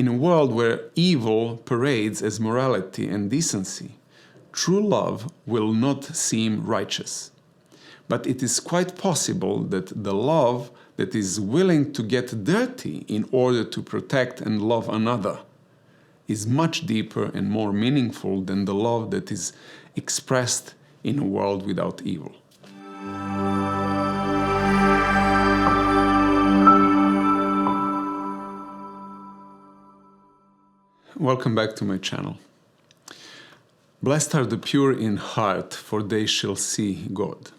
In a world where evil parades as morality and decency, true love will not seem righteous. But it is quite possible that the love that is willing to get dirty in order to protect and love another is much deeper and more meaningful than the love that is expressed in a world without evil. Welcome back to my channel. Blessed are the pure in heart, for they shall see God.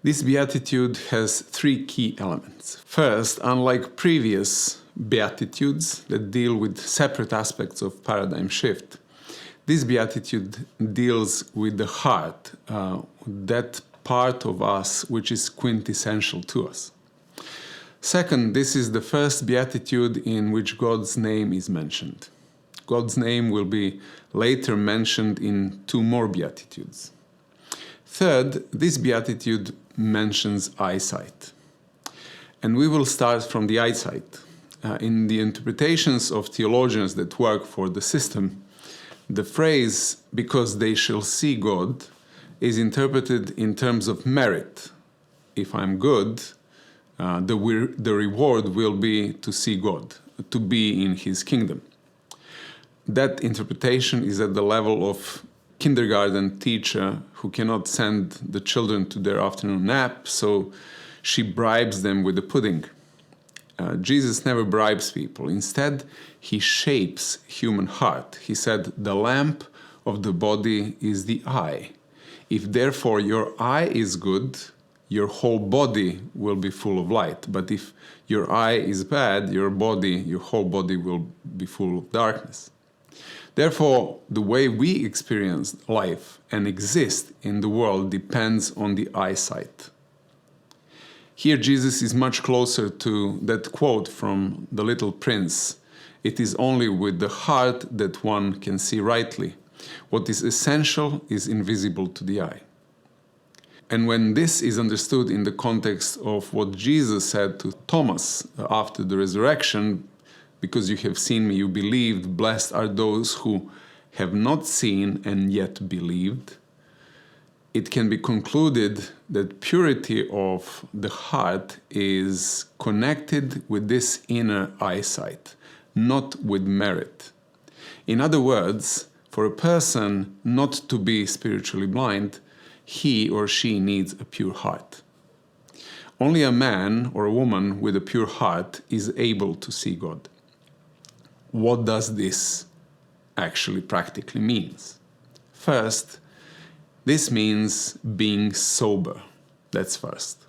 This beatitude has three key elements. First, unlike previous beatitudes that deal with separate aspects of paradigm shift, this beatitude deals with the heart, that part of us which is quintessential to us. Second, this is the first beatitude in which God's name is mentioned. God's name will be later mentioned in two more beatitudes. Third, this beatitude mentions eyesight. And we will start from the eyesight. In the interpretations of theologians that work for the system, the phrase, because they shall see God, is interpreted in terms of merit. If I'm good, the reward will be to see God, to be in His kingdom. That interpretation is at the level of kindergarten teacher who cannot send the children to their afternoon nap, so she bribes them with the pudding. Jesus never bribes people. Instead, He shapes human heart. He said, the lamp of the body is the eye. If therefore your eye is good, your whole body will be full of light. But if your eye is bad, your whole body will be full of darkness. Therefore, the way we experience life and exist in the world depends on the eyesight. Here Jesus is much closer to that quote from The Little Prince. It is only with the heart that one can see rightly. What is essential is invisible to the eye. And when this is understood in the context of what Jesus said to Thomas after the resurrection, because you have seen me, you believed, blessed are those who have not seen and yet believed, it can be concluded that purity of the heart is connected with this inner eyesight, not with merit. In other words, for a person not to be spiritually blind, he or she needs a pure heart. Only a man or a woman with a pure heart is able to see God. What does this actually practically mean? First, this means being sober. That's first.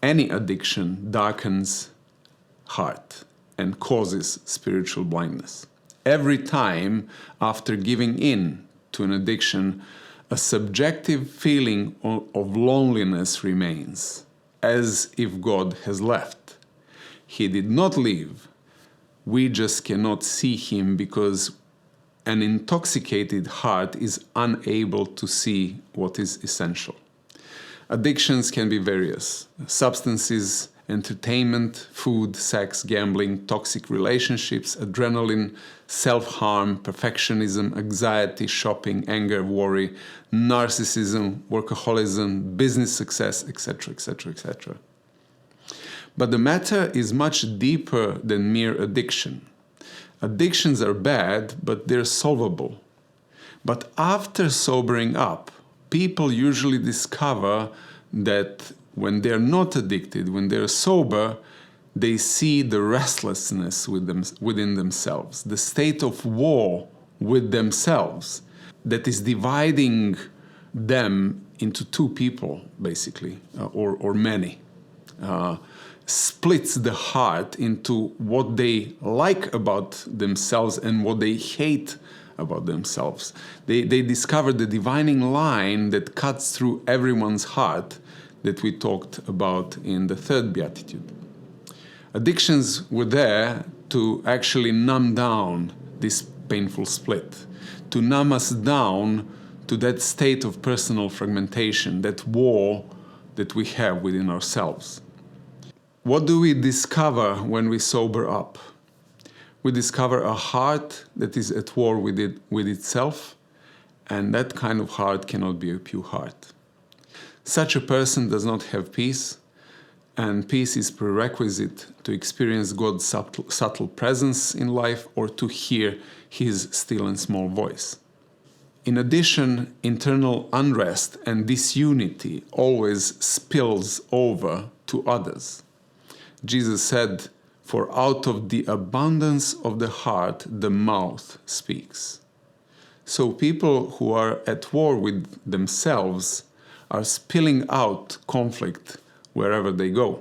Any addiction darkens heart and causes spiritual blindness. Every time after giving in to an addiction, a subjective feeling of loneliness remains, as if God has left. He did not leave. We just cannot see Him because an intoxicated heart is unable to see what is essential. Addictions can be various: substances, entertainment, food, sex, gambling, toxic relationships, adrenaline, self-harm, perfectionism, anxiety, shopping, anger, worry, narcissism, workaholism, business success, etc., etc., etc. But the matter is much deeper than mere addiction. Addictions are bad, but they're solvable. But after sobering up, people usually discover that when they're not addicted, when they're sober, they see the restlessness within themselves, the state of war with themselves that is dividing them into two people, basically, or many. Splits the heart into what they like about themselves and what they hate about themselves. They discover the dividing line that cuts through everyone's heart that we talked about in the third beatitude. Addictions were there to actually numb down this painful split, to numb us down to that state of personal fragmentation, that war that we have within ourselves. What do we discover when we sober up? we discover a heart that is at war with itself, and that kind of heart cannot be a pure heart. Such a person does not have peace, and peace is prerequisite to experience God's subtle presence in life or to hear His still and small voice. In addition, internal unrest and disunity always spills over to others. Jesus said, "For out of the abundance of the heart, the mouth speaks." So people who are at war with themselves are spilling out conflict wherever they go.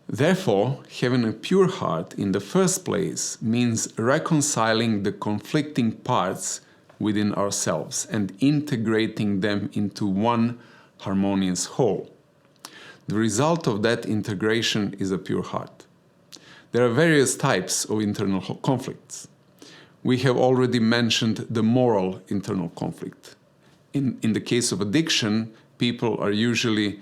Therefore, having a pure heart in the first place means reconciling the conflicting parts within ourselves and integrating them into one harmonious whole. The result of that integration is a pure heart. There are various types of internal conflicts. We have already mentioned the moral internal conflict. In the case of addiction, people are usually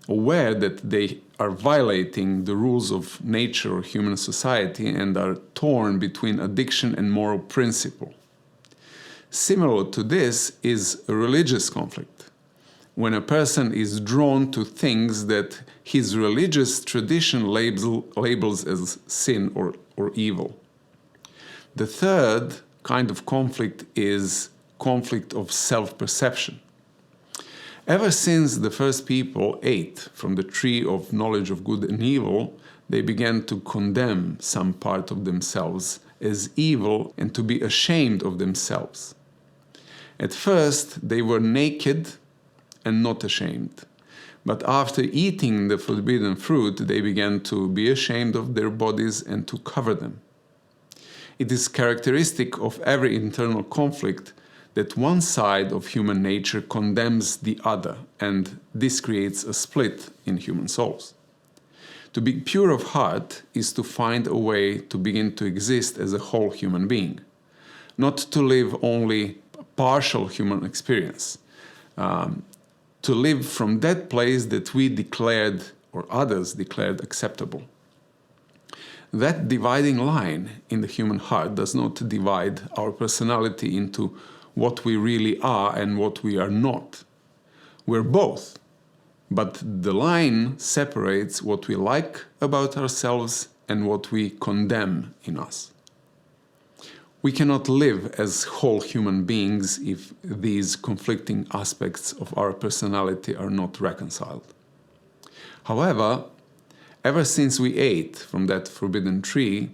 aware that they are violating the rules of nature or human society and are torn between addiction and moral principle. Similar to this is a religious conflict, when a person is drawn to things that his religious tradition labels as sin or evil. The third kind of conflict is conflict of self-perception. Ever since the first people ate from the tree of knowledge of good and evil, they began to condemn some part of themselves as evil and to be ashamed of themselves. At first, they were naked and not ashamed. But after eating the forbidden fruit, they began to be ashamed of their bodies and to cover them. It is characteristic of every internal conflict that one side of human nature condemns the other, and this creates a split in human souls. To be pure of heart is to find a way to begin to exist as a whole human being, not to live only a partial human experience, to live from that place that we declared or others declared acceptable. That dividing line in the human heart does not divide our personality into what we really are and what we are not. We're both, but the line separates what we like about ourselves and what we condemn in us. We cannot live as whole human beings if these conflicting aspects of our personality are not reconciled. However, ever since we ate from that forbidden tree,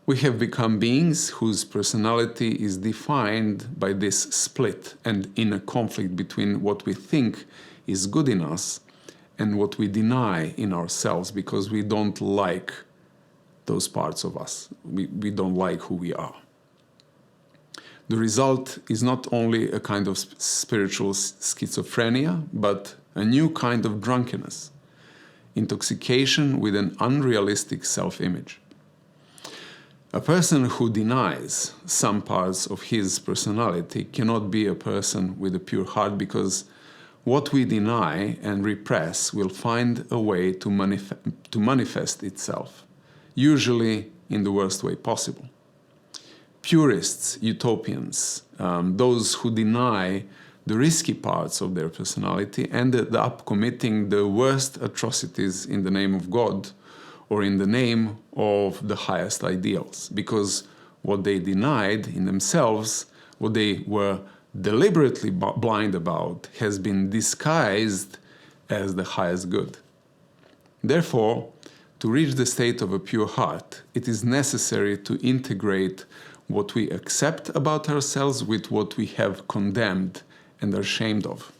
we have become beings whose personality is defined by this split and inner conflict between what we think is good in us and what we deny in ourselves because we don't like those parts of us. We don't like who we are. The result is not only a kind of spiritual schizophrenia, but a new kind of drunkenness, intoxication with an unrealistic self-image. A person who denies some parts of his personality cannot be a person with a pure heart, because what we deny and repress will find a way to manifest itself, usually in the worst way possible. Purists, utopians, those who deny the risky parts of their personality ended up committing the worst atrocities in the name of God or in the name of the highest ideals, because what they denied in themselves, what they were deliberately blind about, has been disguised as the highest good. Therefore, to reach the state of a pure heart, it is necessary to integrate what we accept about ourselves with what we have condemned and are ashamed of.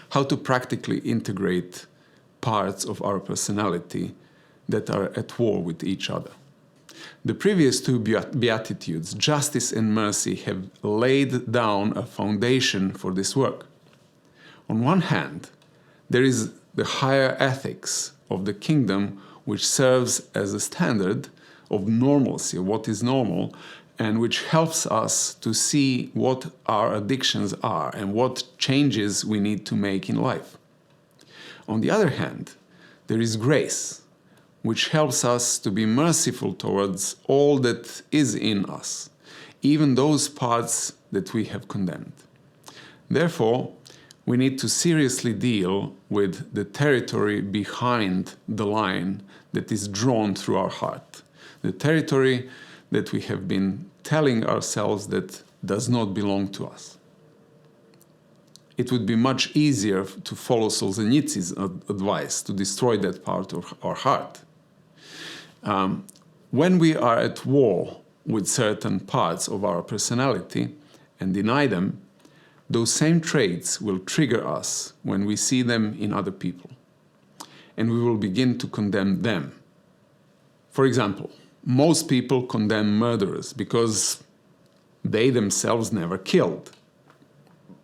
How to practically integrate parts of our personality that are at war with each other. The previous two Beatitudes, justice and mercy, have laid down a foundation for this work. On one hand, there is the higher ethics of the kingdom, which serves as a standard of normalcy, of what is normal, and which helps us to see what our addictions are and what changes we need to make in life. On the other hand, there is grace, which helps us to be merciful towards all that is in us, even those parts that we have condemned. Therefore, we need to seriously deal with the territory behind the line that is drawn through our heart, the territory that we have been telling ourselves that does not belong to us. It would be much easier to follow Solzhenitsyn's advice to destroy that part of our heart. When we are at war with certain parts of our personality and deny them, those same traits will trigger us when we see them in other people, and we will begin to condemn them. For example, most people condemn murderers because they themselves never killed.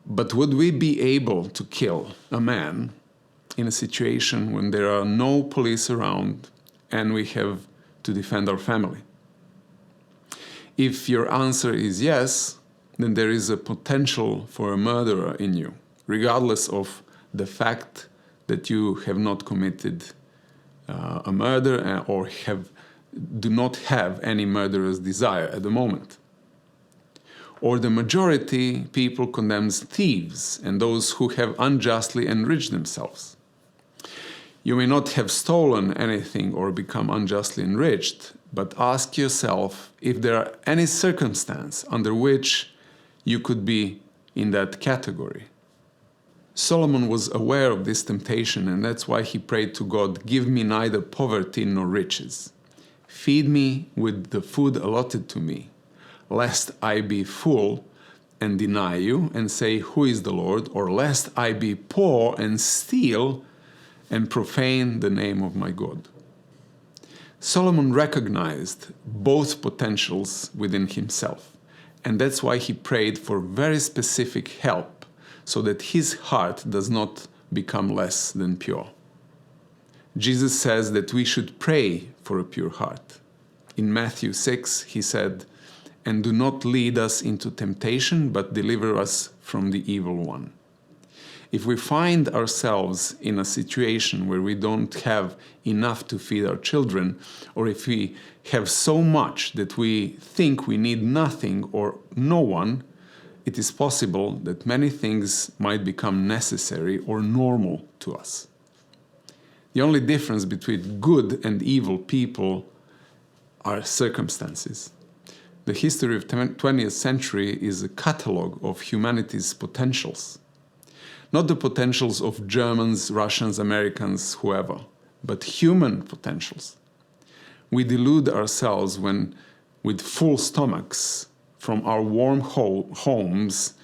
But would we be able to kill a man in a situation when there are no police around and we have to defend our family? If your answer is yes, then there is a potential for a murderer in you, regardless of the fact that you have not committed a murder or do not have any murderous desire at the moment. Or the majority people condemns thieves and those who have unjustly enriched themselves. You may not have stolen anything or become unjustly enriched, but ask yourself if there are any circumstance under which you could be in that category. Solomon was aware of this temptation, and that's why he prayed to God, "Give me neither poverty nor riches. Feed me with the food allotted to me, lest I be full and deny you and say, 'Who is the Lord?' or lest I be poor and steal and profane the name of my God." Solomon recognized both potentials within himself, and that's why he prayed for very specific help so that his heart does not become less than pure. Jesus says that we should pray for a pure heart. In Matthew 6, he said, "And do not lead us into temptation, but deliver us from the evil one." If we find ourselves in a situation where we don't have enough to feed our children, or if we have so much that we think we need nothing or no one, it is possible that many things might become necessary or normal to us. The only difference between good and evil people are circumstances. The history of the 20th century is a catalogue of humanity's potentials. Not the potentials of Germans, Russians, Americans, whoever, but human potentials. We delude ourselves when, with full stomachs from our warm homes,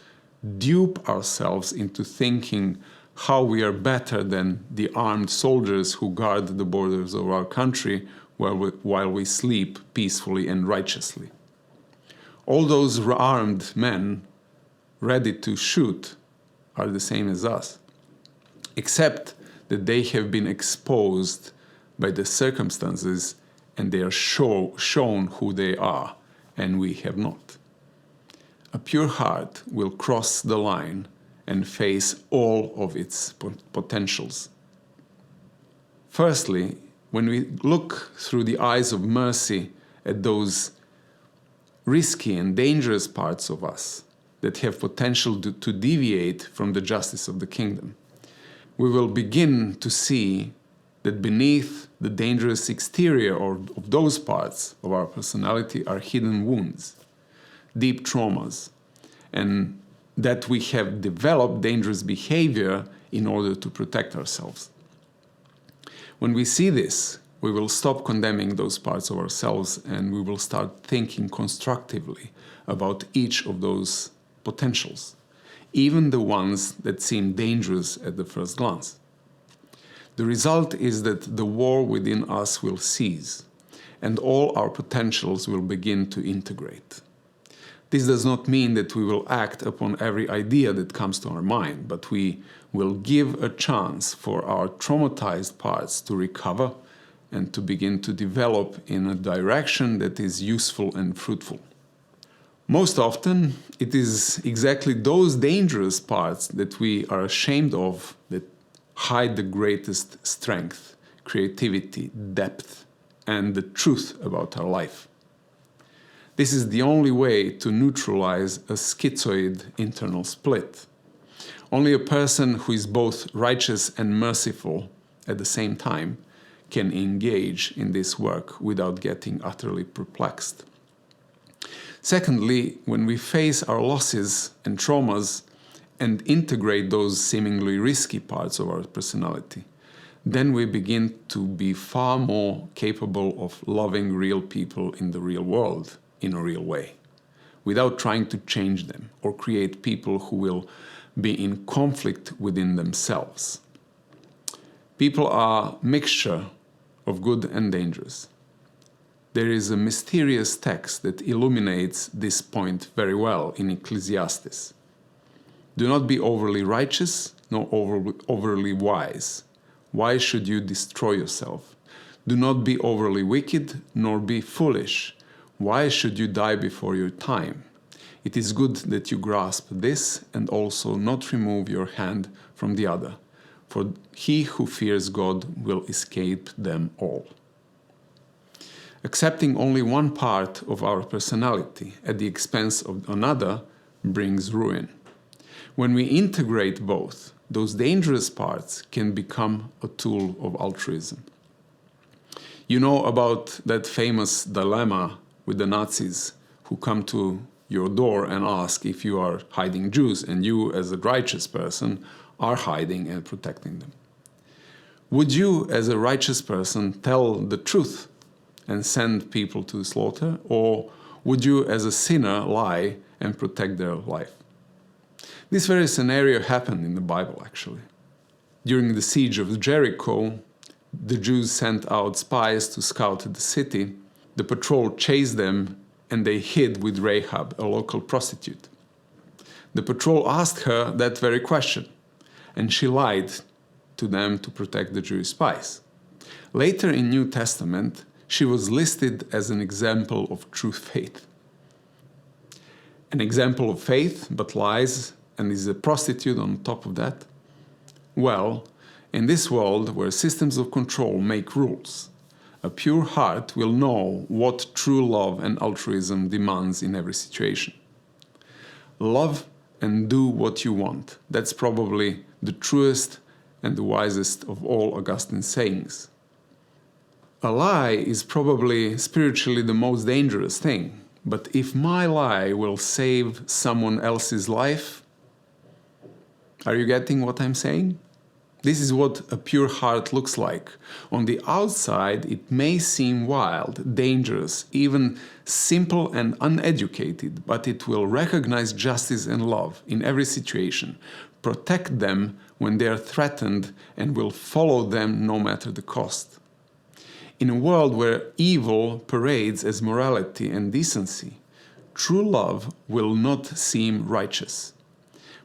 dupe ourselves into thinking how we are better than the armed soldiers who guard the borders of our country while we sleep peacefully and righteously. All those armed men ready to shoot are the same as us, except that they have been exposed by the circumstances and they are shown who they are, and we have not. A pure heart will cross the line and face all of its potentials. Firstly, when we look through the eyes of mercy at those risky and dangerous parts of us that have potential to deviate from the justice of the kingdom, we will begin to see that beneath the dangerous exterior of those parts of our personality are hidden wounds, deep traumas, and that we have developed dangerous behavior in order to protect ourselves. When we see this, we will stop condemning those parts of ourselves and we will start thinking constructively about each of those potentials, even the ones that seem dangerous at the first glance. The result is that the war within us will cease and all our potentials will begin to integrate. This does not mean that we will act upon every idea that comes to our mind, but we will give a chance for our traumatized parts to recover and to begin to develop in a direction that is useful and fruitful. Most often, it is exactly those dangerous parts that we are ashamed of that hide the greatest strength, creativity, depth, and the truth about our life. This is the only way to neutralize a schizoid internal split. Only a person who is both righteous and merciful at the same time can engage in this work without getting utterly perplexed. Secondly, when we face our losses and traumas and integrate those seemingly risky parts of our personality, then we begin to be far more capable of loving real people in the real world in a real way, without trying to change them or create people who will be in conflict within themselves. People are a mixture of good and dangerous. There is a mysterious text that illuminates this point very well in Ecclesiastes. Do not be overly righteous, nor overly wise. Why should you destroy yourself? Do not be overly wicked, nor be foolish. Why should you die before your time? It is good that you grasp this and also not remove your hand from the other, for he who fears God will escape them all. Accepting only one part of our personality at the expense of another brings ruin. When we integrate both, those dangerous parts can become a tool of altruism. You know about that famous dilemma with the Nazis who come to your door and ask if you are hiding Jews, and you, as a righteous person, are hiding and protecting them. Would you, as a righteous person, tell the truth and send people to the slaughter, or would you, as a sinner, lie and protect their life? This very scenario happened in the Bible, actually. During the siege of Jericho, the Jews sent out spies to scout the city. The patrol chased them and they hid with Rahab, a local prostitute. The patrol asked her that very question, and she lied to them to protect the Jewish spies. Later in New Testament, she was listed as an example of true faith. An example of faith, but lies, and is a prostitute on top of that? Well, in this world where systems of control make rules, a pure heart will know what true love and altruism demands in every situation. Love and do what you want. That's probably the truest and the wisest of all Augustine's sayings. A lie is probably spiritually the most dangerous thing, but if my lie will save someone else's life, are you getting what I'm saying? This is what a pure heart looks like. On the outside, it may seem wild, dangerous, even simple and uneducated, but it will recognize justice and love in every situation, protect them when they are threatened, and will follow them no matter the cost. In a world where evil parades as morality and decency, true love will not seem righteous.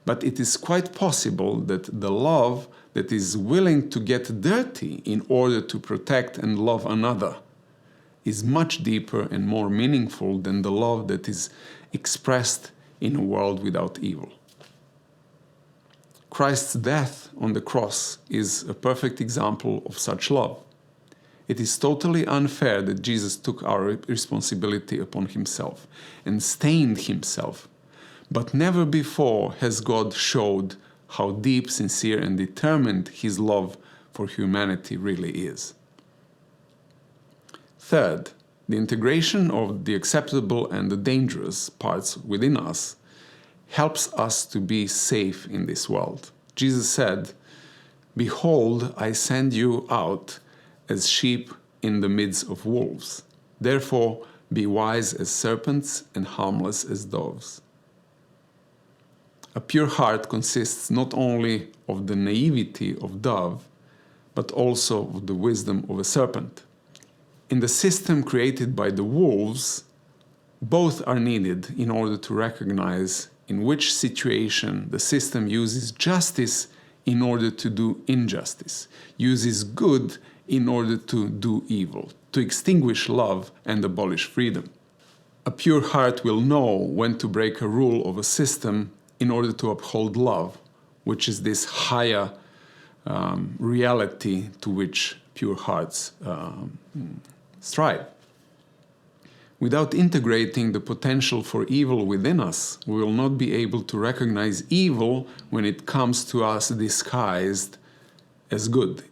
But it is quite possible that the love that is willing to get dirty in order to protect and love another is much deeper and more meaningful than the love that is expressed in a world without evil. Christ's death on the cross is a perfect example of such love. It is totally unfair that Jesus took our responsibility upon himself and stained himself. But never before has God showed how deep, sincere, and determined his love for humanity really is. Third, the integration of the acceptable and the dangerous parts within us helps us to be safe in this world. Jesus said, "Behold, I send you out as sheep in the midst of wolves. Therefore, be wise as serpents and harmless as doves." A pure heart consists not only of the naivety of dove, but also of the wisdom of a serpent. In the system created by the wolves, both are needed in order to recognize in which situation the system uses justice in order to do injustice, uses good in order to do evil, to extinguish love and abolish freedom. A pure heart will know when to break a rule of a system in order to uphold love, which is this higher reality to which pure hearts strive. Without integrating the potential for evil within us, we will not be able to recognize evil when it comes to us disguised as good,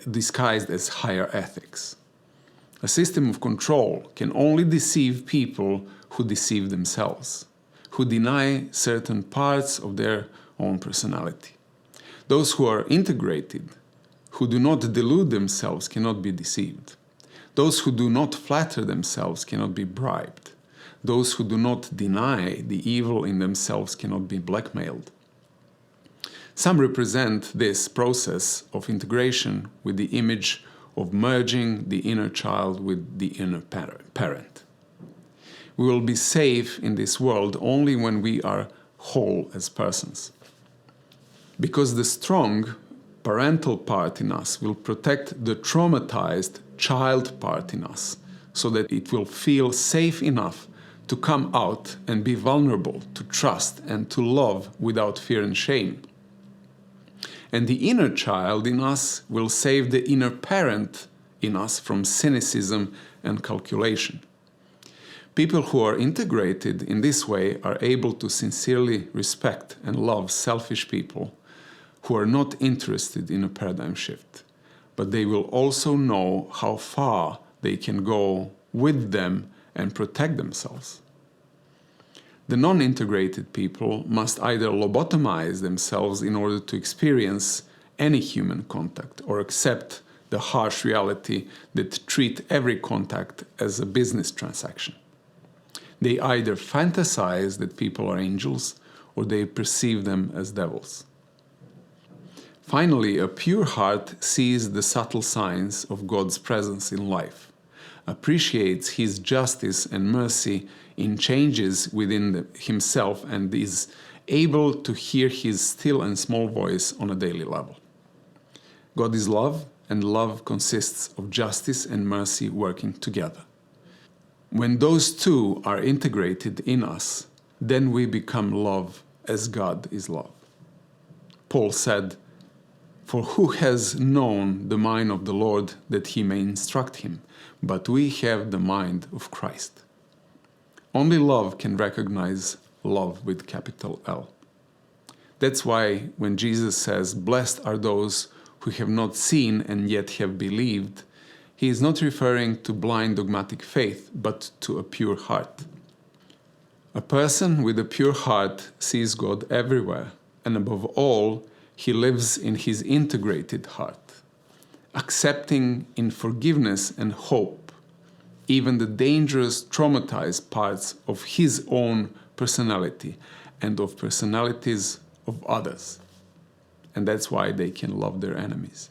disguised as higher ethics. A system of control can only deceive people who deceive themselves, who deny certain parts of their own personality. Those who are integrated, who do not delude themselves, cannot be deceived. Those who do not flatter themselves cannot be bribed. Those who do not deny the evil in themselves cannot be blackmailed. Some represent this process of integration with the image of merging the inner child with the inner parent. We will be safe in this world only when we are whole as persons. Because the strong parental part in us will protect the traumatized child part in us, so that it will feel safe enough to come out and be vulnerable, to trust and to love without fear and shame. And the inner child in us will save the inner parent in us from cynicism and calculation. People who are integrated in this way are able to sincerely respect and love selfish people who are not interested in a paradigm shift. But they will also know how far they can go with them and protect themselves. The non-integrated people must either lobotomize themselves in order to experience any human contact or accept the harsh reality that treat every contact as a business transaction. They either fantasize that people are angels or they perceive them as devils. Finally, a pure heart sees the subtle signs of God's presence in life, appreciates His justice and mercy in changes within himself, and is able to hear His still and small voice on a daily level. God is love, and love consists of justice and mercy working together. When those two are integrated in us, then we become love as God is love. Paul said, "For who has known the mind of the Lord that he may instruct him? But we have the mind of Christ." Only love can recognize love with capital L. That's why when Jesus says, "Blessed are those who have not seen and yet have believed," He is not referring to blind dogmatic faith, but to a pure heart. A person with a pure heart sees God everywhere, and above all, he lives in his integrated heart, accepting in forgiveness and hope even the dangerous, traumatized parts of his own personality and of personalities of others. And that's why they can love their enemies.